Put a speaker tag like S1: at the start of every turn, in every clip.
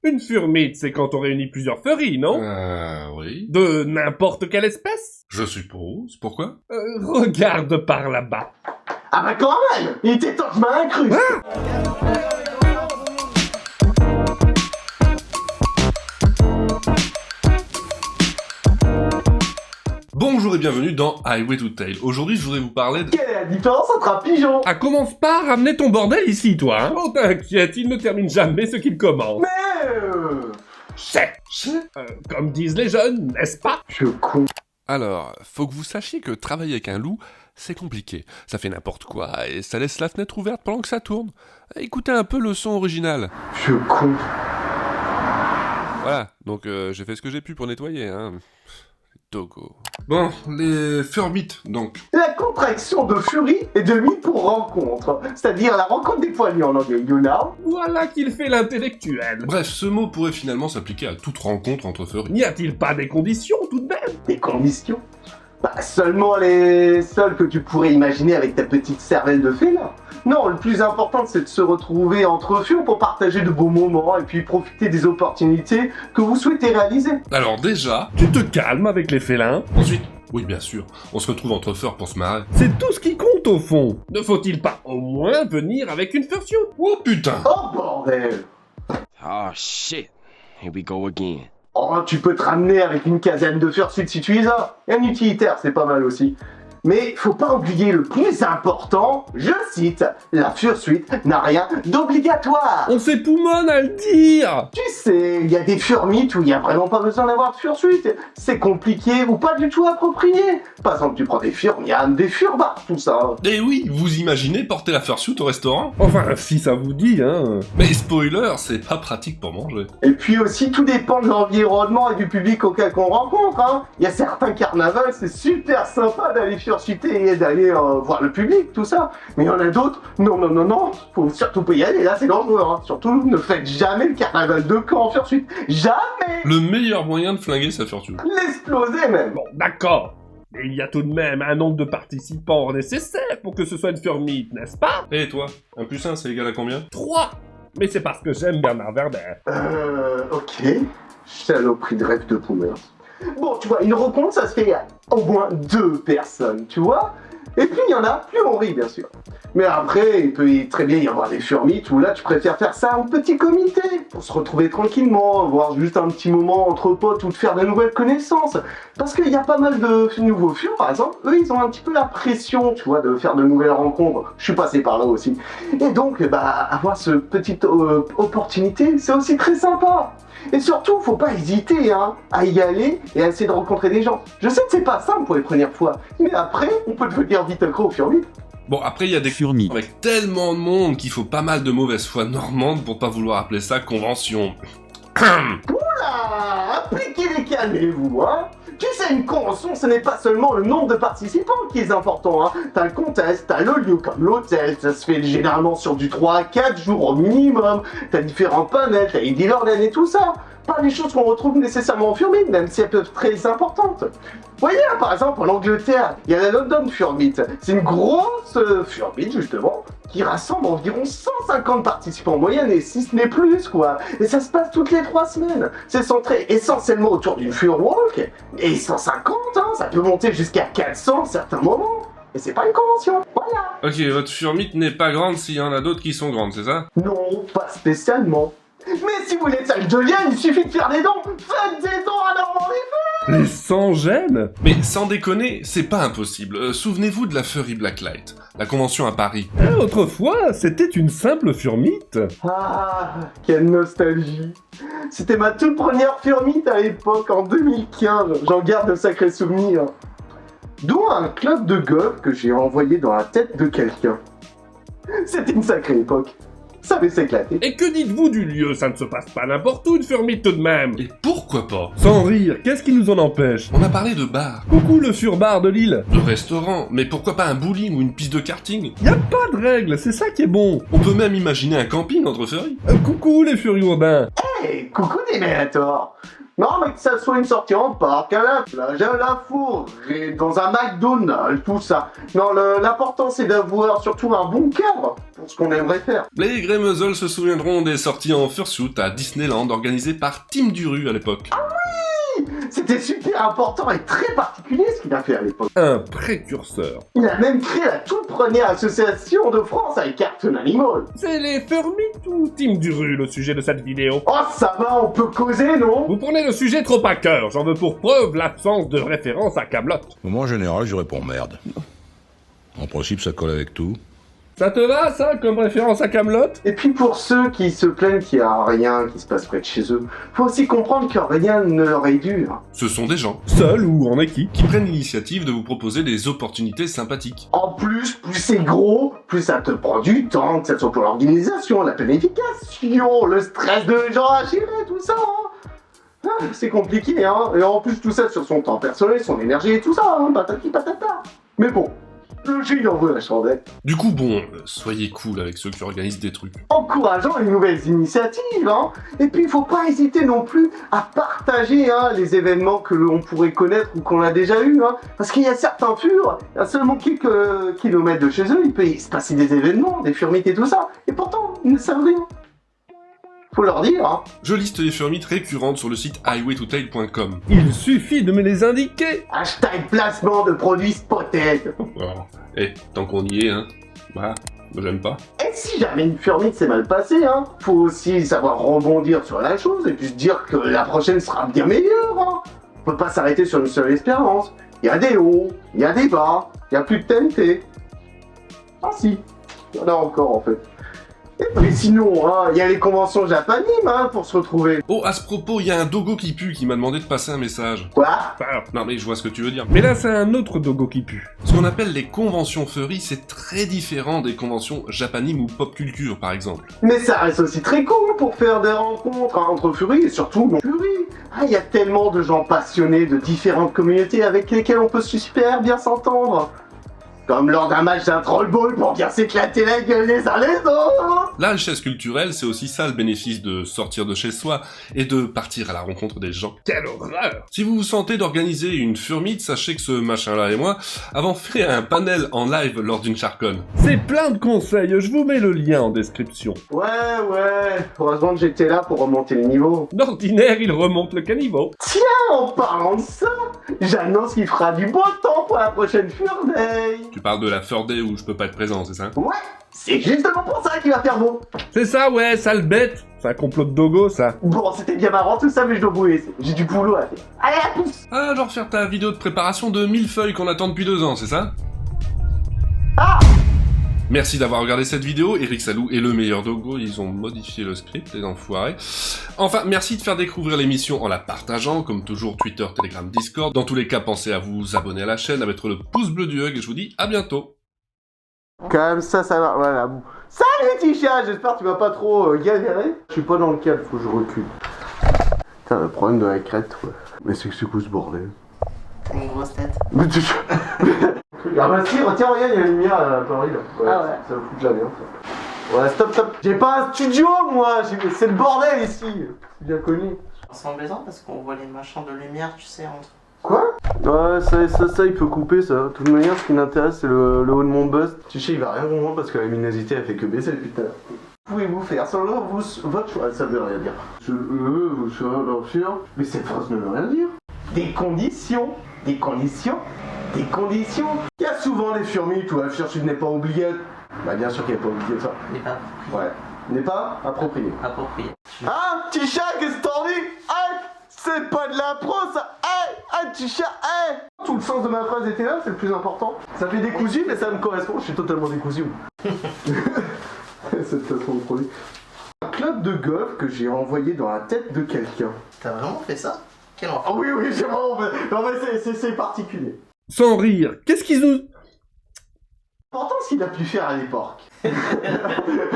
S1: Une furmite, c'est quand on réunit plusieurs furries, non?
S2: Oui.
S1: De n'importe quelle espèce?
S2: Je suppose. Pourquoi?
S1: Regarde par là-bas.
S3: Ah bah quand même! Il était temps que je m'incruste!
S2: Bonjour et bienvenue dans Highway to Tail. Aujourd'hui, je voudrais vous parler de...
S3: Quelle est la différence entre un pigeon?
S1: Ah, commence pas à ramener ton bordel ici, toi, hein? Oh, t'inquiète, il ne termine jamais ce qu'il commence. C'est, comme disent les jeunes, n'est-ce pas?
S3: Je con.
S2: Alors, faut que vous sachiez que travailler avec un loup, c'est compliqué. Ça fait n'importe quoi et ça laisse la fenêtre ouverte pendant que ça tourne. Écoutez un peu le son original.
S3: Je con.
S2: Voilà, donc j'ai fait ce que j'ai pu pour nettoyer, hein. Togo. Bon, les furmites, donc.
S3: La contraction de furie est de mi pour rencontre, c'est-à-dire la rencontre des poilus en anglais, you know?
S1: Voilà qu'il fait l'intellectuel.
S2: Bref, ce mot pourrait finalement s'appliquer à toute rencontre entre furries.
S1: N'y a-t-il pas des conditions, tout de même?
S3: Des conditions? Bah seulement les seules que tu pourrais imaginer avec ta petite cervelle de félin. Non, le plus important c'est de se retrouver entre furs pour partager de beaux moments et puis profiter des opportunités que vous souhaitez réaliser.
S2: Alors déjà,
S1: Tu te calmes avec les félins?
S2: ensuite, oui bien sûr, on se retrouve entre furs pour se marrer.
S1: C'est tout ce qui compte au fond. Ne faut-il pas au moins venir avec une fursuit?
S2: Oh putain!
S3: Oh bordel!
S4: Oh shit, here we go again.
S3: Oh, tu peux te ramener avec une caserne de fursuit si tu y as. Et un utilitaire, c'est pas mal aussi. Mais faut pas oublier le plus important, je cite, la fursuit n'a rien d'obligatoire.
S1: On s'époumonne à le dire.
S3: Tu sais, il y a des furmites où il y a vraiment pas besoin d'avoir de fursuit. C'est compliqué ou pas du tout approprié. Par exemple, tu prends des furmianes, des furbards, tout ça.
S2: Et oui, vous imaginez porter la fursuit au restaurant?
S1: Enfin, si ça vous dit, hein.
S2: Mais spoiler, c'est pas pratique pour manger.
S3: Et puis aussi, tout dépend de l'environnement et du public auquel qu'on rencontre, hein. Il y a certains carnavals, c'est super sympa d'aller fursuiter et d'aller voir le public, tout ça. Mais il y en a d'autres, non, faut surtout pas y aller, là c'est dangereux, hein. Surtout, ne faites jamais le carnaval de Caen en fursuit. Jamais!
S2: Le meilleur moyen de flinguer sa fursuit.
S3: L'exploser même!
S1: Bon, d'accord. Mais il y a tout de même un nombre de participants nécessaire pour que ce soit une furmite, n'est-ce pas?
S2: Et toi, 1 plus 1, c'est égal à combien?
S1: 3. Mais c'est parce que j'aime Bernard Werber.
S3: Ok. Saloperie de rêve de Poumers. Bon, tu vois, une rencontre, ça se fait à au moins 2 personnes, tu vois? Et plus il y en a, plus on rit, bien sûr. Mais après, il peut très bien y avoir des furmites où là, tu préfères faire ça en petit comité, pour se retrouver tranquillement, voir juste un petit moment entre potes ou de faire de nouvelles connaissances. Parce qu'il y a pas mal de nouveaux furs, par exemple, eux, ils ont un petit peu la pression, tu vois, de faire de nouvelles rencontres. Je suis passé par là aussi. Et donc, avoir ce petite opportunité, c'est aussi très sympa. Et surtout, faut pas hésiter à y aller et à essayer de rencontrer des gens. Je sais que c'est pas simple pour les premières fois, mais après, on peut devenir vite accro aux furmites.
S2: Bon, après, il y a des
S5: Furmi.
S2: avec tellement de monde qu'il faut pas mal de mauvaise foi normande pour pas vouloir appeler ça convention.
S3: Oula, appliquez-les, calmez-vous, hein. Tu sais, une convention, ce n'est pas seulement le nombre de participants qui est important, hein. T'as le contexte, t'as le lieu comme l'hôtel, ça se fait généralement sur du 3 à 4 jours au minimum, t'as différents panels, t'as les dealers et tout ça. Pas des choses qu'on retrouve nécessairement en furmite, même si elles peuvent être très importantes. Vous voyez, hein, par exemple, en Angleterre, il y a la London Furmite. C'est une grosse furmite, justement, qui rassemble environ 150 participants en moyenne, et si ce n'est plus, quoi. Et ça se passe toutes les 3 semaines. C'est centré essentiellement autour d'une Furwalk, et 150, hein, ça peut monter jusqu'à 400 à certains moments. Et c'est pas une convention, voilà.
S2: Ok, votre furmite n'est pas grande s'il y en a d'autres qui sont grandes, c'est ça?
S3: Non, pas spécialement. Mais si vous voulez que ça devienne, il suffit de faire des dons. Faites des dons à Normandie.
S1: Les sans-gêne?
S2: Mais sans déconner, c'est pas impossible. Souvenez-vous de la Furry Blacklight, la convention à Paris.
S1: Autrefois, c'était une simple furmite.
S3: Ah, quelle nostalgie. C'était ma toute première furmite à l'époque, en 2015. J'en garde de sacrés souvenirs. Dont un club de golf que j'ai envoyé dans la tête de quelqu'un. C'était une sacrée époque. Ça va s'éclater.
S1: Et que dites-vous du lieu? Ça ne se passe pas n'importe où, une furmite tout de même.
S2: Et pourquoi pas?
S1: Sans rire, qu'est-ce qui nous en empêche?
S2: On a parlé de bar,
S1: Coucou le furbar de Lille.
S2: de restaurant, mais pourquoi pas un bowling ou une piste de karting?
S1: Y a pas de règle, c'est ça qui est bon.
S2: On peut même imaginer un camping entre furries.
S1: Coucou les furieux urbains.
S3: Hey, coucou Terminator. Non, mais que ça soit une sortie en parc, à la plage, à la forêt, dans un McDonald's, tout ça. Non, l'important c'est d'avoir surtout un bon cadre pour ce qu'on aimerait faire.
S2: Les Grémeuzels se souviendront des sorties en fursuit à Disneyland organisées par Tim Duru à l'époque.
S3: C'était super important et très particulier ce qu'il a fait à l'époque.
S1: Un précurseur.
S3: Il a même créé la toute première association de France avec Cartoon Animal.
S1: C'est les Furmit ou Team Duru le sujet de cette vidéo?
S3: Oh, ça va, on peut causer, non?
S1: Vous prenez le sujet trop à cœur, j'en veux pour preuve l'absence de référence à Kaamelott.
S5: Au moment général, je réponds merde. En principe, ça colle avec tout.
S1: Ça te va, ça, comme référence à Kaamelott?
S3: Et puis pour ceux qui se plaignent qu'il n'y a rien qui se passe près de chez eux, faut aussi comprendre que rien ne leur est dû.
S2: Ce sont des gens
S1: Seul ou en équipe?
S2: qui prennent l'initiative de vous proposer des opportunités sympathiques.
S3: En plus c'est gros, plus ça te prend du temps, que ça soit pour l'organisation, la planification, le stress de gens à gérer, tout ça. C'est compliqué, hein. Et en plus tout ça sur son temps personnel, son énergie et tout ça, patati patata. Mais bon, le jeu il envoie la chandelle.
S2: Du coup, bon, soyez cool avec ceux qui organisent des trucs.
S3: Encourageant les nouvelles initiatives, hein. Et puis il faut pas hésiter non plus à partager les événements que l'on pourrait connaître ou qu'on a déjà eu, parce qu'il y a certains furs, à seulement quelques kilomètres de chez eux, il peut y se passer des événements, des furmites et tout ça, et pourtant ils ne savent rien. Faut leur dire,
S2: Je liste les furmites récurrentes sur le site highwaytotail.com.
S1: Il suffit de me les indiquer.
S3: Hashtag placement de produits spotted.
S2: Alors, tant qu'on y est, bah, j'aime pas.
S3: Et si jamais une furmite s'est mal passée, faut aussi savoir rebondir sur la chose et puis se dire que la prochaine sera bien meilleure. On peut pas s'arrêter sur une seule espérance. Il y a des hauts, il y a des bas, il y a plus de TNT. Ah si, il y en a encore en fait. Mais sinon, il y a les conventions japanime pour se retrouver.
S2: Oh, à ce propos, il y a un dogo qui pue qui m'a demandé de passer un message.
S3: Quoi?
S1: Alors,
S2: Non mais je vois ce que tu veux dire.
S1: mais là, c'est un autre dogo qui pue.
S2: Ce qu'on appelle les conventions furry, c'est très différent des conventions japanime ou pop culture, par exemple.
S3: Mais ça reste aussi très cool pour faire des rencontres entre furies et surtout non furies. Il y a tellement de gens passionnés de différentes communautés avec lesquelles on peut super bien s'entendre. Comme lors d'un match d'un troll ball pour bien s'éclater la gueule les uns les autres.
S2: La richesse culturelle, c'est aussi ça le bénéfice de sortir de chez soi et de partir à la rencontre des gens.
S1: Quelle horreur!
S2: Si vous vous sentez d'organiser une furmite, sachez que ce machin-là et moi avons fait un panel en live lors d'une charconne.
S1: C'est plein de conseils, je vous mets le lien en description.
S3: Ouais, heureusement que j'étais là pour remonter le niveau.
S1: D'ordinaire, il remonte le caniveau.
S3: Tiens, en parlant de ça, j'annonce qu'il fera du beau temps pour la prochaine Fur Day.
S2: Tu parles de la Fur Day où je peux pas être présent, c'est ça?
S3: Ouais, c'est justement pour ça qu'il va faire beau.
S1: C'est ça, ouais, sale bête. C'est un complot de dogo, ça.
S3: Bon, c'était bien marrant tout ça, mais je dois vous laisser. J'ai du boulot à faire. Allez, à tous.
S2: Ah, genre faire ta vidéo de préparation de 1000 feuilles qu'on attend depuis 2 ans, c'est ça?
S3: Ah!
S2: Merci d'avoir regardé cette vidéo, Eric Salou est le meilleur dogo, ils ont modifié le script, les enfoirés. Enfin, merci de faire découvrir l'émission en la partageant, comme toujours Twitter, Telegram, Discord. Dans tous les cas, pensez à vous abonner à la chaîne, à mettre le pouce bleu du hug, et je vous dis à bientôt.
S3: Comme ça va, voilà. Salut Tisha, j'espère que tu vas pas trop galérer. Je suis pas dans le cadre, faut que je recule. Putain, le problème de la crête, ouais. Mais c'est que c'est quoi ce bordel?
S6: Une grosse tête.
S3: Mais tu... Ah bah si, tiens, regarde, il y a la lumière à Paris là.
S6: Ah ouais.
S3: Ça me fout de la merde ça. Ouais, stop. J'ai pas un studio moi, c'est le bordel ici. C'est bien connu.
S6: C'est embêtant parce qu'on voit les machins de lumière, tu sais, entre.
S3: Quoi? Ouais, ça, il peut couper ça. De toute manière, ce qui m'intéresse, c'est le haut de mon bust. Tu sais, il va rien comprendre parce que la luminosité, elle fait que baisser depuis tout à l'heure. Pouvez-vous faire selon votre choix? Ça veut rien dire. Vous serez bien sûr. Mais cette phrase ne veut rien dire. Des conditions. Il y a souvent des furmites où la fursuit n'est pas oubliée. Bah, bien sûr qu'elle n'est pas oubliée ça.
S6: n'est pas approprié.
S3: Ouais. N'est pas approprié.
S6: Approprié.
S3: Ah, Tisha, qu'est-ce que t'en dis? C'est pas de l'impro ça. Tisha, Tout le sens de ma phrase était là, c'est le plus important. Ça fait décousu, mais ça me correspond, je suis totalement décousu. Cette façon de produire. Un club de golf que j'ai envoyé dans la tête de quelqu'un.
S6: T'as vraiment fait ça? Quel enfant?
S3: Ah oui, j'ai vraiment fait. Non mais c'est particulier.
S1: Sans rire, qu'est-ce qu'ils nous...
S3: Pourtant, ce qu'il a pu faire à l'époque.
S6: À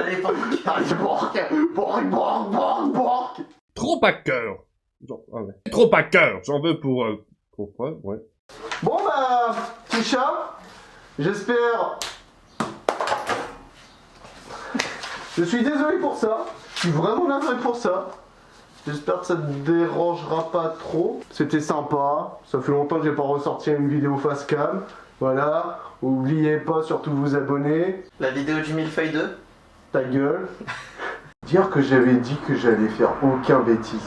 S6: l'époque.
S3: Bork.
S1: Trop à cœur. Genre, ah ouais. Trop à cœur, j'en veux pour preuve, ouais.
S3: Bon bah, Tisha, j'espère... Je suis désolé pour ça, je suis vraiment navré pour ça. J'espère que ça te dérangera pas trop. C'était sympa. Ça fait longtemps que j'ai pas ressorti une vidéo face cam. Voilà. Oubliez pas surtout de vous abonner.
S6: La vidéo du millefeuille 2.
S3: Ta gueule. Dire que j'avais dit que j'allais faire aucun bêtisier.